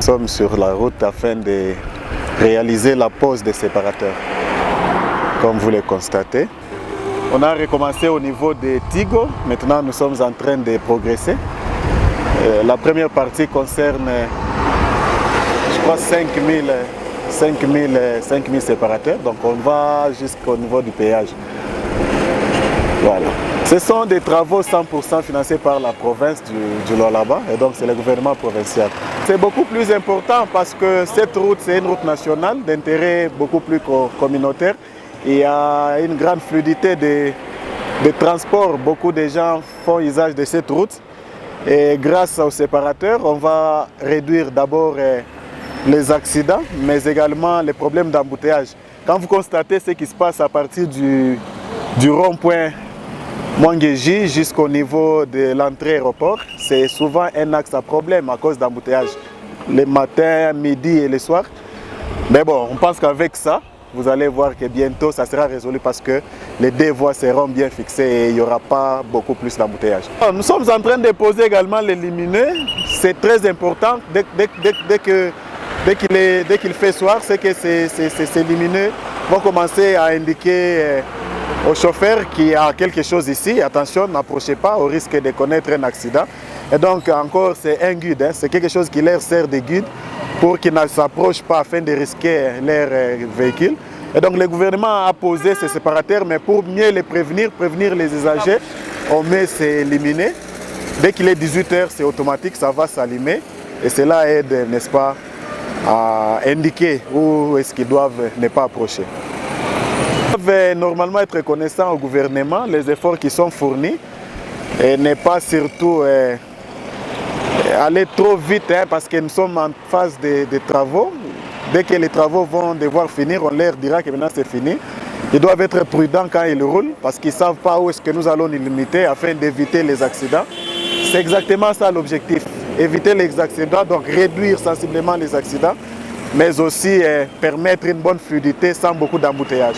sommes sur la route afin de réaliser la pose des séparateurs. Comme vous le constatez, on a recommencé au niveau des Tigo. Maintenant, nous sommes en train de progresser. La première partie concerne, je crois, 5000 séparateurs. Donc, on va jusqu'au niveau du péage. Voilà. Ce sont des travaux 100% financés par la province du Lualaba, et donc c'est le gouvernement provincial. C'est beaucoup plus important parce que cette route, c'est une route nationale d'intérêt beaucoup plus communautaire. Il y a une grande fluidité de transport. Beaucoup de gens font usage de cette route. Et grâce aux séparateurs, on va réduire d'abord les accidents, mais également les problèmes d'embouteillage. Quand vous constatez ce qui se passe à partir du rond-point Mwangeji jusqu'au niveau de l'entrée aéroport, c'est souvent un axe à problème à cause d'embouteillage. Le matin, midi et le soir. Mais bon, on pense qu'avec ça, vous allez voir que bientôt ça sera résolu parce que les deux voies seront bien fixées et il n'y aura pas beaucoup plus d'embouteillage. Nous sommes en train de poser également les lumineux. C'est très important dès qu'il fait soir, c'est que ces lumineux vont commencer à indiquer au chauffeur qu'il y a quelque chose ici. Attention, n'approchez pas au risque de connaître un accident. Et donc encore c'est un guide, c'est quelque chose qui leur sert de guide pour qu'ils ne s'approchent pas afin de risquer leur véhicule. Et donc le gouvernement a posé ces séparateurs, mais pour mieux les prévenir les usagers, on met ces lumineux. Dès qu'il est 18 h, c'est automatique, ça va s'allumer. Et cela aide, n'est-ce pas, à indiquer où est-ce qu'ils doivent ne pas approcher. Ils doivent normalement être reconnaissants au gouvernement, les efforts qui sont fournis, et ne pas surtout aller trop vite, parce que nous sommes en phase de travaux. Dès que les travaux vont devoir finir, on leur dira que maintenant c'est fini. Ils doivent être prudents quand ils roulent parce qu'ils ne savent pas où est-ce que nous allons nous limiter afin d'éviter les accidents. C'est exactement ça l'objectif, éviter les accidents, donc réduire sensiblement les accidents, mais aussi permettre une bonne fluidité sans beaucoup d'embouteillage.